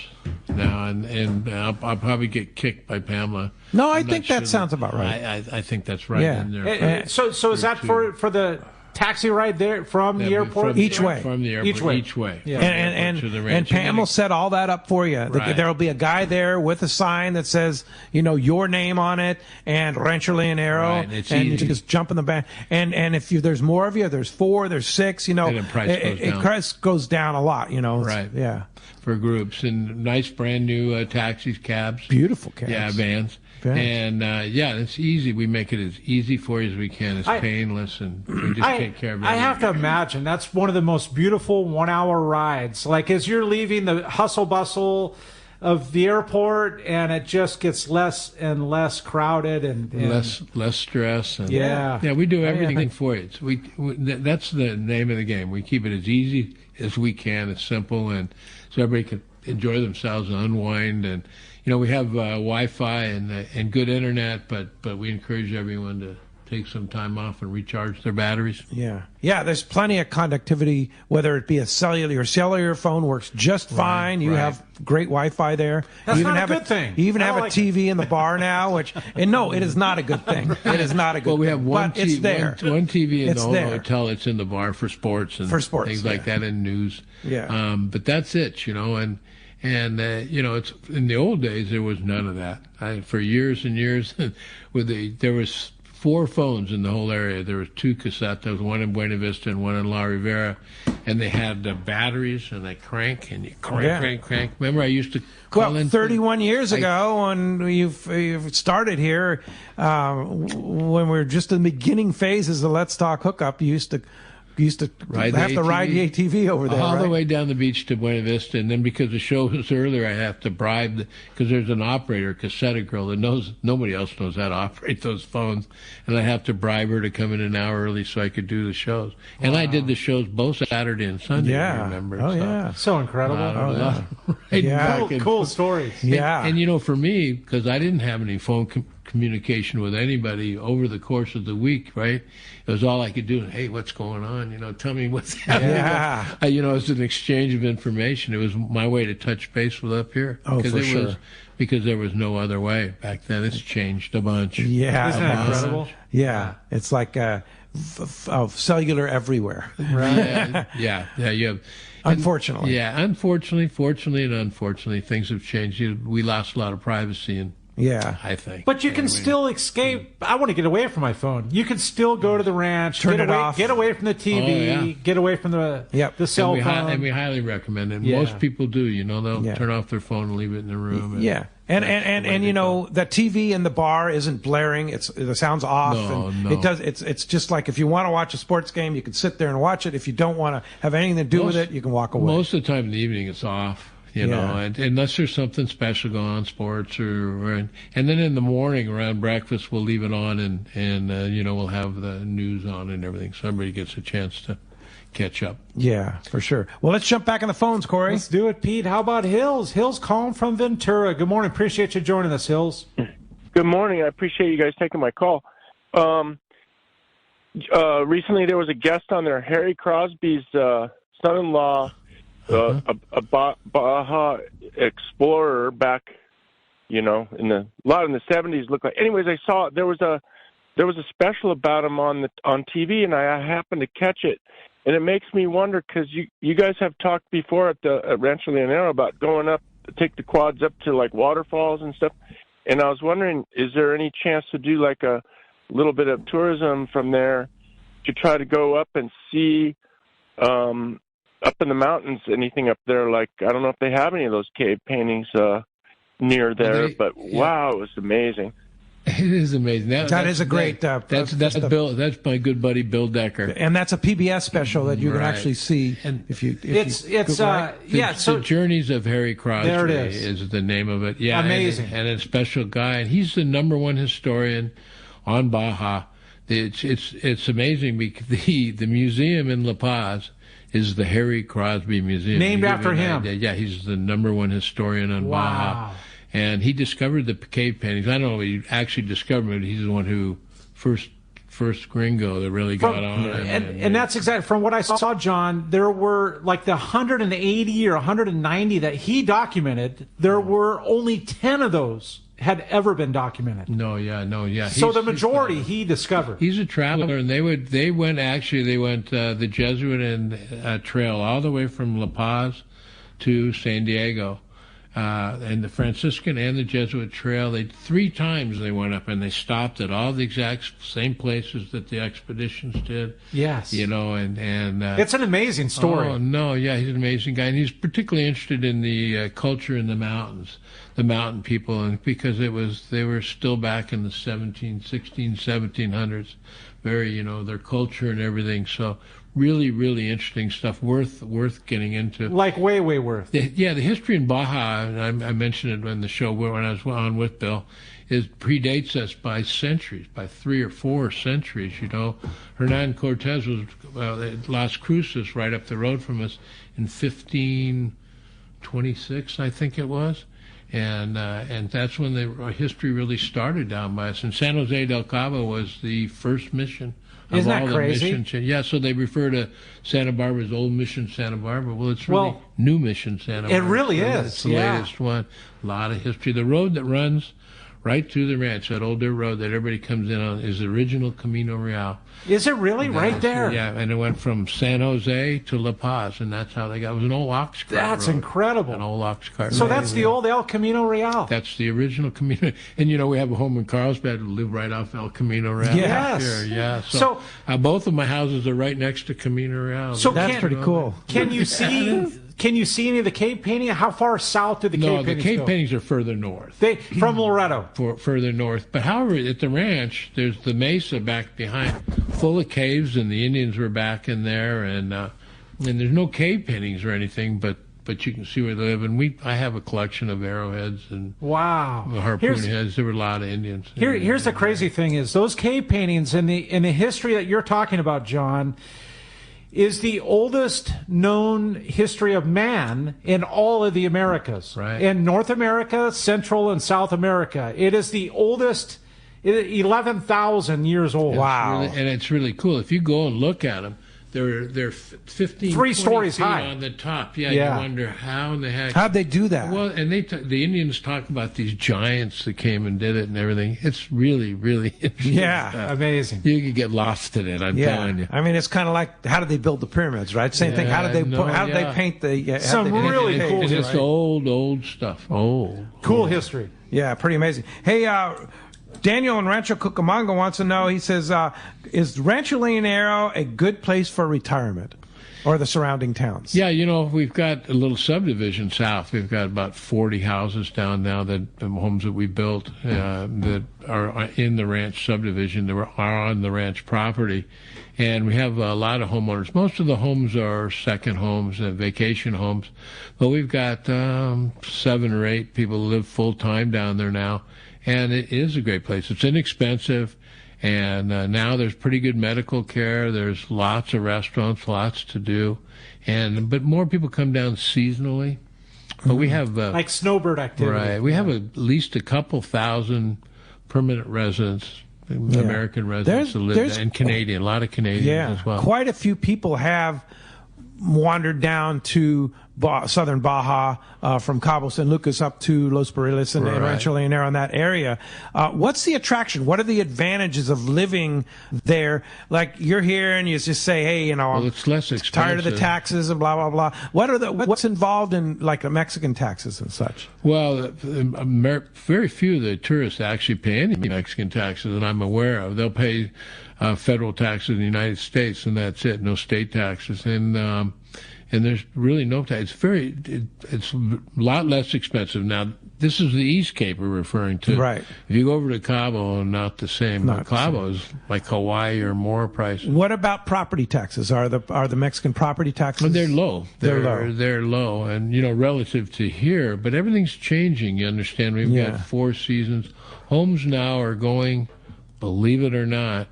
now, and I'll probably get kicked by Pamela. No, I think that sounds about right. I think that's right Yeah. in there. So is that for the taxi ride there from the airport? Each way. From the airport. Each way. Yeah. And Pam will set all that up for you. Right. There'll be a guy there with a sign that says, your name on it and Rancho Leonero. Right. It's and easy. you just jump in the back. And if there's more of you, there's 4, there's 6, And the price goes down a lot, Right. Yeah. For groups and nice brand new taxis, cabs. Beautiful cabs. Yeah, vans. And it's easy. We make it as easy for you as we can. It's painless, and we just take care of it. I have to imagine that's one of the most beautiful 1-hour rides. Like as you're leaving the hustle bustle of the airport, and it just gets less and less crowded and less stress. And yeah, we do everything for you. That's the name of the game. We keep it as easy as we can, as simple, and so everybody can enjoy themselves and unwind. And we have Wi-Fi and good internet, but we encourage everyone to take some time off and recharge their batteries. Yeah. There's plenty of conductivity, whether it be a cellular phone works just fine. You have great Wi-Fi there. That's you even not have a good thing. You even have a TV in the bar now, no, it is not a good thing. It is not a good thing. Well, we have one it's there. One TV in the whole hotel. It's in the bar for sports and things like that, and news. Yeah. But that's it, and it's in the old days there was none of that. For years and years, there was 4 phones in the whole area. There was 2 Casetas, one in Buena Vista and one in La Rivera, and they had batteries, and they crank, and you crank. Remember, I used to call in 31 years ago when you've started here, when we were just in the beginning phases of Let's Talk Hookup, you used to have to ride the ATV over there, all the way down the beach to Buena Vista, and then because the show was earlier, I have to bribe because there's an operator, Casetta girl, that nobody else knows how to operate those phones, and I have to bribe her to come in an hour early so I could do the shows. Wow. And I did the shows both Saturday and Sunday. Yeah, remember? So incredible. Cool stories. Yeah, and for me, because I didn't have any phone communication with anybody over the course of the week, right? It was all I could do. Hey, what's going on? Tell me what's happening. Yeah. It's an exchange of information. It was my way to touch base with up here. Oh, for sure. Because there was no other way back then. It's changed a bunch. Yeah. Isn't that incredible? Yeah. It's like cellular everywhere. Right. Yeah. You have. Unfortunately. Fortunately and unfortunately, things have changed. We lost a lot of privacy and. Yeah, I think. But you can still escape. I want to get away from my phone. You can still go to the ranch, turn it off, get away from the TV, get away from the cell phone. And we highly recommend it. Most people do. They'll turn off their phone and leave it in the room. And, that TV in the bar isn't blaring. The sound's off. No. It does. It's just like if you want to watch a sports game, you can sit there and watch it. If you don't want to have anything to do with it, you can walk away. Most of the time in the evening, it's off. And unless there's something special going on, sports and then in the morning around breakfast, we'll leave it on and we'll have the news on and everything, so everybody gets a chance to catch up. Yeah, for sure. Well, let's jump back on the phones, Corey. Let's do it, Pete. How about Hills? Hills calling from Ventura. Good morning. Appreciate you joining us, Hills. Good morning. I appreciate you guys taking my call. Recently there was a guest on there, Harry Crosby's son-in-law, a Baja Explorer back, in the 70s looked like. Anyways, I saw there was a special about him on TV, and I happened to catch it, and it makes me wonder because you guys have talked before at Rancho Leonero about going up, take the quads up to like waterfalls and stuff, and I was wondering, is there any chance to do like a little bit of tourism from there to try to go up and see up in the mountains, anything up there? Like, I don't know if they have any of those cave paintings near there, but wow, it was amazing. It is amazing. That is a great. That's Bill. That's my good buddy Bill Decker. And that's a PBS special that you can actually see if you. The Journeys of Harry Crosby. There it is the name of it. Yeah, amazing. And a special guy, and he's the #1 historian on Baja. It's amazing because the museum in La Paz is the Harry Crosby Museum, named after him. Yeah, he's the #1 historian on Baja. And he discovered the cave paintings. I don't know if he actually discovered them, but he's the one who first gringo that really got on. And that's exactly, from what I saw, John, there were like the 180 or 190 that he documented, there were only 10 of those had ever been documented. No. So the majority he discovered. He's a traveler, and they went the Jesuit and trail all the way from La Paz to San Diego. And the Franciscan and the Jesuit trail, 3 times they went up, and they stopped at all the exact same places that the expeditions did. Yes. And it's an amazing story. Oh, no, yeah, he's an amazing guy, and he's particularly interested in the culture in the mountains, the mountain people, and because they were still back in the 1700s, very, their culture and everything, so really, really interesting stuff, worth getting into. Like way worth. The history in Baja, and I mentioned it in the show when I was on with Bill, predates us by centuries, by 3 or 4 centuries. Hernan Cortez was at Las Cruces, right up the road from us, in 1526, I think it was. And that's when the history really started down by us. And San Jose del Cabo was the first mission. Isn't that crazy? Yeah, so they refer to Santa Barbara as Old Mission Santa Barbara. Well, it's really New Mission Santa Barbara. It really is. It's the latest one. A lot of history. The road that runs right through the ranch, that old dirt road that everybody comes in on, is the original Camino Real. Is it really? Right there? Yeah, and it went from San Jose to La Paz, and that's how they got it. It was an old ox cart. That's road. incredible. An old ox cart. So that's the old El Camino Real. That's the original Camino. And, we have a home in Carlsbad who live right off El Camino Real. Yes. Sure, yeah. So both of my houses are right next to Camino Real. So that's pretty cool. Can you see any of the cave painting? How far south do the cave paintings go? No, the cave paintings are further north. From Loreto. Further north. But however, at the ranch, there's the mesa back behind, full of caves, and the Indians were back in there, and there's no cave paintings or anything, but you can see where they live. And I have a collection of arrowheads and harpoon heads. There were a lot of Indians. Here's the crazy thing: is those cave paintings in the history that you're talking about, John, is the oldest known history of man in all of the Americas. Right. In North America, Central and South America. It is the oldest, 11,000 years old. Wow. And it's really cool. If you go and look at them, they're 15, 3 stories feet high on the top. Yeah, you wonder how in the heck. How'd they do that? Well, and the Indians talk about these giants that came and did it and everything. It's really, really interesting. Yeah, amazing. You could get lost in it. I'm telling you. I mean, it's kind of like, how did they build the pyramids, right? Same thing. How did they they paint the? Some really cool. And it's old stuff. Cool history. Yeah, pretty amazing. Hey. Daniel in Rancho Cucamonga wants to know, he says, is Rancho Leonero a good place for retirement or the surrounding towns? Yeah, we've got a little subdivision south. We've got about 40 houses down now, homes that we built that are in the ranch subdivision, that are on the ranch property. And we have a lot of homeowners. Most of the homes are second homes, vacation homes. But we've got 7 or 8 people who live full-time down there now. And it is a great place. It's inexpensive, and now there's pretty good medical care. There's lots of restaurants, lots to do, but more people come down seasonally. But we have like snowbird activity. Right. We have at least a couple thousand permanent residents, American residents who live there, and Canadian, a lot of Canadians as well. Quite a few people have wandered down to southern Baja from Cabo San Lucas up to Los Barriles and Rancho Leonero in that area. What's the attraction? What are the advantages of living there? Like, you're here and you just say, hey, it's less expensive. Tired of the taxes and blah, blah, blah. What's involved in, like, the Mexican taxes and such? Well, very few of the tourists actually pay any Mexican taxes that I'm aware of. They'll pay federal taxes in the United States, and that's it, no state taxes. and there's really no tax. It's a lot less expensive now. This is the East Cape we're referring to. Right. If you go over to Cabo, not the same. Cabo is like Hawaii or more price. What about property taxes? Are the Mexican property taxes? Well, they're low. They're low. They're low, and relative to here, but everything's changing. You understand? We've got 4 seasons. Homes now are going, believe it or not,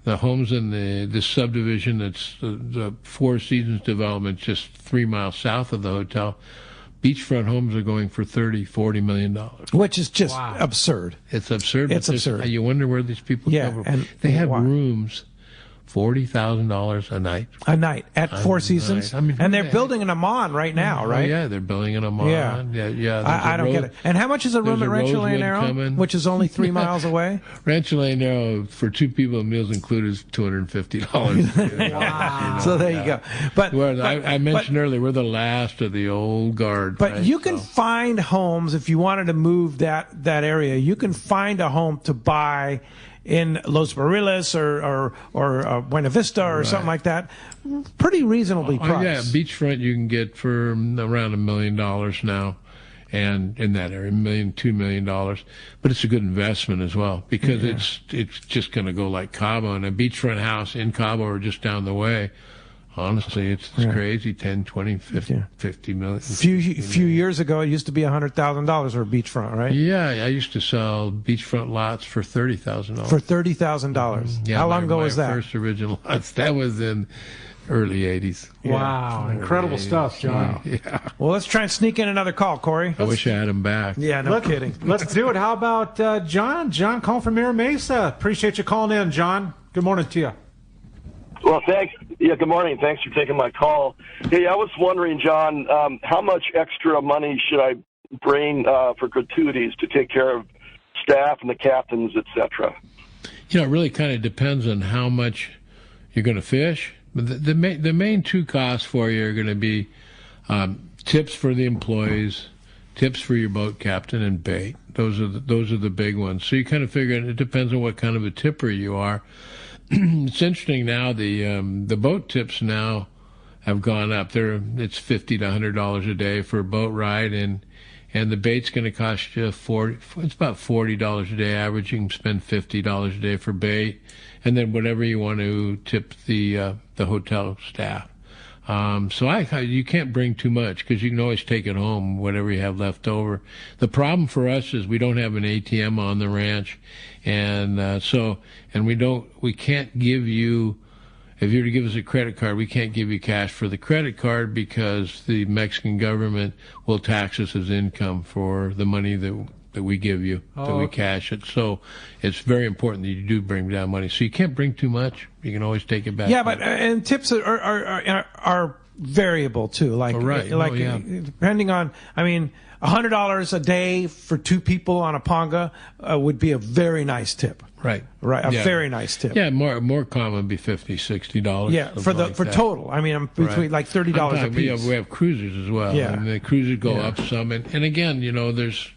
the homes in the subdivision that's the Four Seasons development just 3 miles south of the hotel. Beachfront homes are going for $30-40 million, which is just absurd. It's absurd. It's absurd. You wonder where these people come from. And they have rooms, $40,000 a night. A night at Four Seasons, and they're building an Amman right now, right? Yeah, they're building an Amman. Yeah. I don't get it. And how much is a room at Rancho Leonero, which is only 3 miles away? Rancho Leonero for 2 people, meals included, is $250. Wow! So there you go. But I mentioned earlier, we're the last of the old guard. But you can find homes if you wanted to move that area. You can find a home to buy in Los Barriles or Buena Vista or something like that, pretty reasonably priced. Yeah, beachfront you can get for around $1 million now, and in that area, $2 million. But it's a good investment as well because it's just going to go like Cabo, and a beachfront house in Cabo or just down the way. Honestly, it's crazy. 10, 20, 50 million. Few years ago, it used to be $100,000 for a beachfront, right? Yeah, I used to sell beachfront lots for $30,000. For $30,000. Yeah, How long ago was that? My first original lots. That was in early 80s. Wow, incredible stuff, John. Wow. Yeah. Well, let's try and sneak in another call, Corey. I wish I had him back. Yeah, no kidding. Let's do it. How about John? John calling from Mira Mesa. Appreciate you calling in, John. Good morning to you. Well, thanks. Yeah, good morning. Thanks for taking my call. Hey, I was wondering, John, how much extra money should I bring for gratuities to take care of staff and the captains, et cetera? It really kind of depends on how much you're going to fish. But the main 2 costs for you are going to be tips for the employees, tips for your boat captain, and bait. Those are the big ones. So you kind of figure it depends on what kind of a tipper you are. It's interesting now. The boat tips now have gone up. It's $50 to $100 a day for a boat ride, and the bait's going to cost you $40. It's about $40 a day average. You can spend $50 a day for bait, and then whatever you want to tip the hotel staff. So you can't bring too much because you can always take it home, whatever you have left over. The problem for us is we don't have an ATM on the ranch, and we can't give you, if you were to give us a credit card, we can't give you cash for the credit card because the Mexican government will tax us as income for the money that we give you, that we cash it. So it's very important that you do bring down money. So you can't bring too much. You can always take it back. Yeah, but and tips are variable too. Like depending on, $100 a day for 2 people on a panga would be a very nice tip. Right. Very nice tip. Yeah, more common would be $50, $60. Yeah, for total. Between like $30 a piece. We have cruisers as well. Yeah. And the cruisers go up some, and again, there's.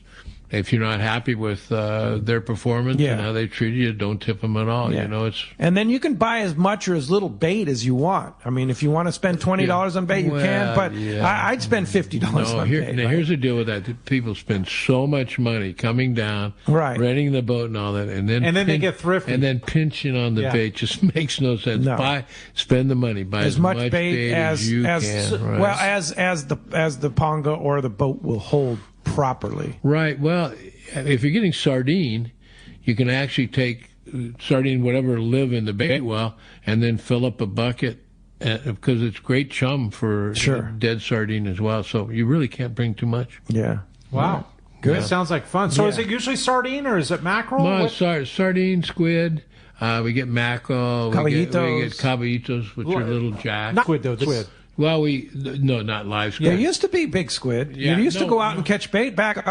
If you're not happy with their performance and how they treat you, don't tip them at all. Yeah. And then you can buy as much or as little bait as you want. If you want to spend $20 on bait, you can. But I'd spend $50 on bait. Now, here's the deal with that: people spend so much money coming down, renting the boat and all that, and then they get thrifty, and then pinching on the bait just makes no sense. No. Spend the money, buy as much bait as you can. Right. Well, as the panga or the boat will hold properly. Right. Well, if you're getting sardine, you can actually take sardine, whatever, live in the bait well, and then fill up a bucket because it's great chum for dead sardine as well. So you really can't bring too much. Yeah. Wow. Good. Sounds like fun. So is it usually sardine or is it mackerel? No, sardine, squid. We get mackerel. Caballitos. We get caballitos, which are little jacks. Not squid, though. Squid. Well, not live squid. Yeah, it used to be big squid. You used to go out and catch bait back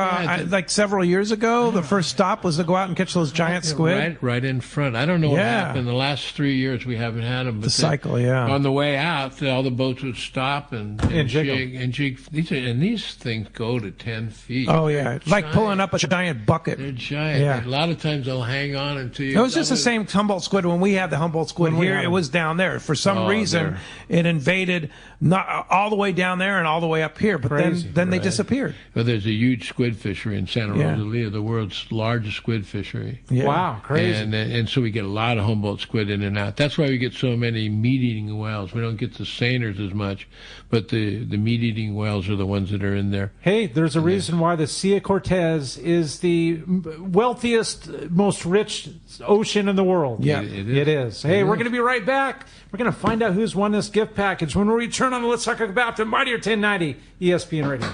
like several years ago. The first stop was to go out and catch those giant squid. Right in front. I don't know what happened. The last 3 years we haven't had them. But cycle, on the way out, all the boats would stop and jig. These things go to 10 feet. Oh, yeah. Like pulling up a giant bucket. They're giant. Yeah. A lot of times they'll hang on until you... It was just the same Humboldt squid when we had the Humboldt squid here. It was down there. For some reason, it invaded not all the way down there and all the way up here. But then they disappeared. Well, there's a huge squid fishery in Santa Rosalia, the world's largest squid fishery. Yeah. Wow, crazy. And so we get a lot of Humboldt squid in and out. That's why we get so many meat-eating whales. We don't get the seiners as much, but the meat-eating whales are the ones that are in there. Hey, there's a reason why the Sea of Cortez is the wealthiest, most rich ocean in the world. Yeah, it is. Hey, we're going to be right back. We're going to find out who's won this gift package when we return on the Let's Talk About the Mightier 1090 ESPN Radio.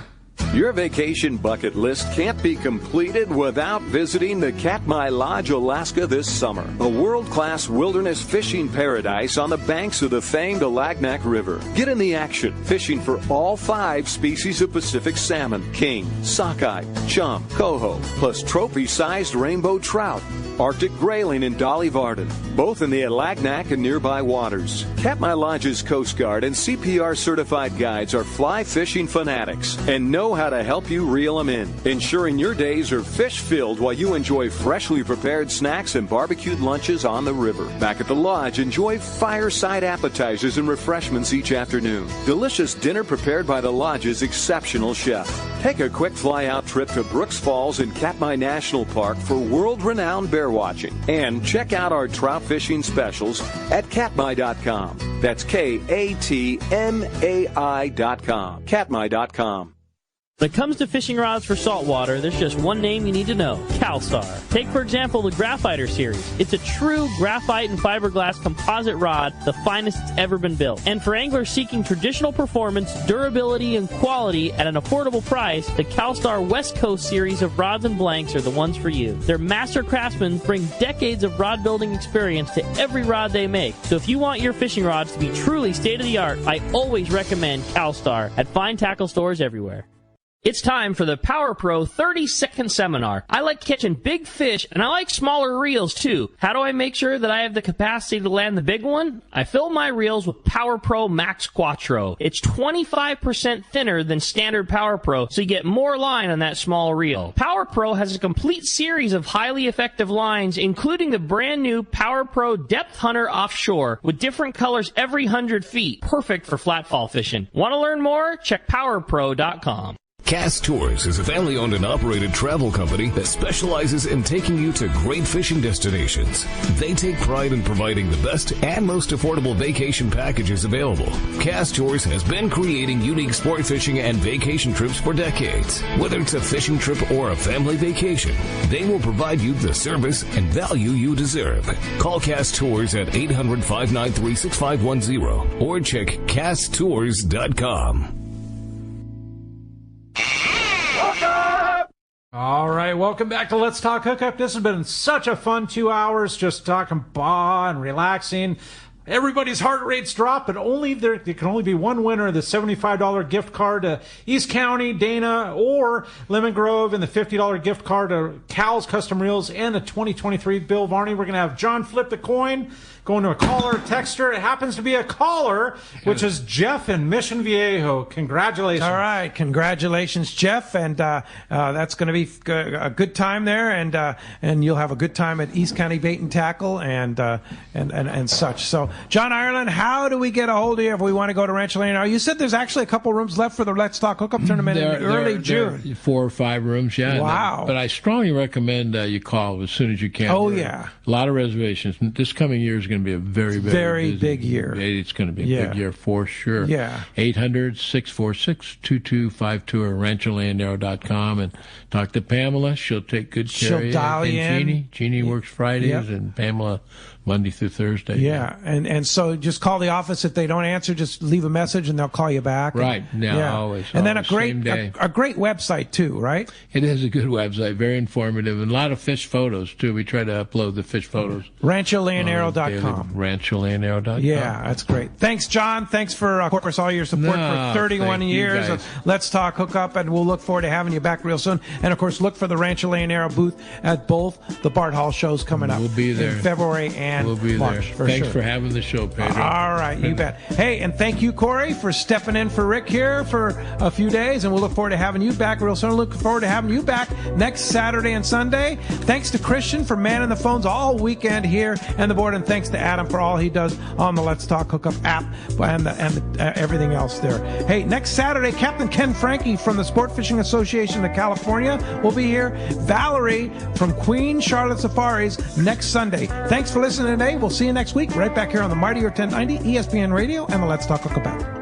Your vacation bucket list can't be completed without visiting the Katmai Lodge, Alaska this summer. A world-class wilderness fishing paradise on the banks of the famed Alagnak River. Get in the action, fishing for all 5 species of Pacific salmon, king, sockeye, chum, coho, plus trophy-sized rainbow trout, Arctic grayling and Dolly Varden, both in the Alagnak and nearby waters. Katmai Lodge's Coast Guard and CPR certified guides are fly fishing fanatics and know how to help you reel them in, ensuring your days are fish-filled while you enjoy freshly prepared snacks and barbecued lunches on the river. Back at the lodge, enjoy fireside appetizers and refreshments each afternoon. Delicious dinner prepared by the lodge's exceptional chef. Take a quick fly-out trip to Brooks Falls in Katmai National Park for world-renowned bear watching. And check out our trout fishing specials at katmai.com. That's KATMAI.com. Katmai.com. When it comes to fishing rods for saltwater, there's just one name you need to know, CalStar. Take, for example, the Graphiter series. It's a true graphite and fiberglass composite rod, the finest it's ever been built. And for anglers seeking traditional performance, durability, and quality at an affordable price, the CalStar West Coast series of rods and blanks are the ones for you. Their master craftsmen bring decades of rod building experience to every rod they make. So if you want your fishing rods to be truly state-of-the-art, I always recommend CalStar at fine tackle stores everywhere. It's time for the Power Pro 30-second seminar. I like catching big fish, and I like smaller reels, too. How do I make sure that I have the capacity to land the big one? I fill my reels with Power Pro Max Quattro. It's 25% thinner than standard Power Pro, so you get more line on that small reel. Power Pro has a complete series of highly effective lines, including the brand new Power Pro Depth Hunter Offshore, with different colors every 100 feet. Perfect for flatfall fishing. Want to learn more? Check PowerPro.com. Cast Tours is a family-owned and operated travel company that specializes in taking you to great fishing destinations. They take pride in providing the best and most affordable vacation packages available. Cast Tours has been creating unique sport fishing and vacation trips for decades. Whether it's a fishing trip or a family vacation, they will provide you the service and value you deserve. Call Cast Tours at 800-593-6510 or check casttours.com. All right, welcome back to Let's Talk Hookup. This has been such a fun 2 hours, just talking bah and relaxing. Everybody's heart rates drop, but there can only be one winner of the $75 gift card to East County, Dana, or Lemon Grove, and the $50 gift card to Cal's Custom Reels and the 2023 Bill Varney. We're going to have John flip the coin, going to a caller, texter. It happens to be a caller, which is Jeff in Mission Viejo. Congratulations. All right. Congratulations, Jeff. And that's going to be a good time there. And you'll have a good time at East County Bait and Tackle and such. So, John Ireland, how do we get a hold of you if we want to go to Rancho Leonero? You said there's actually a couple rooms left for the Let's Talk Hookup tournament in early June. 4 or 5 rooms, yeah. Wow. But I strongly recommend you call as soon as you can. Oh, yeah. A lot of reservations. This coming year is going to be a very big year. It's going to be a big year for sure. Yeah. 800-646-2252 or rancholeonero.com and talk to Pamela. She'll take good care of you. She'll dial you in. Jeannie works Fridays and Pamela Monday through Thursday. Yeah. And so just call the office. If they don't answer, just leave a message and they'll call you back. Right. Always. And then a great website too, right? It is a good website, very informative, and a lot of fish photos too. We try to upload the fish photos. RanchoLeonero.com. RanchoLeonero.com. Yeah, that's great. Thanks, John. Thanks for, of course, all your support for 31 years of Let's Talk Hookup, and we'll look forward to having you back real soon. And, of course, look for the Rancho Leonero booth at both the Bart Hall shows coming up. We'll be there. In February and and we'll be March. there. For Thanks sure. for having the show, Pedro. All right, you bet. Hey, and thank you, Corey, for stepping in for Rick here for a few days, and we'll look forward to having you back real soon. Look forward to having you back next Saturday and Sunday. Thanks to Christian for manning the phones all weekend here and the board, and thanks to Adam for all he does on the Let's Talk Hookup app and everything else there. Hey, next Saturday, Captain Ken Frankie from the Sport Fishing Association of California will be here. Valerie from Queen Charlotte Safaris next Sunday. Thanks for listening today. We'll see you next week right back here on the Mightier 1090 ESPN Radio and the Let's Talk Hookup app.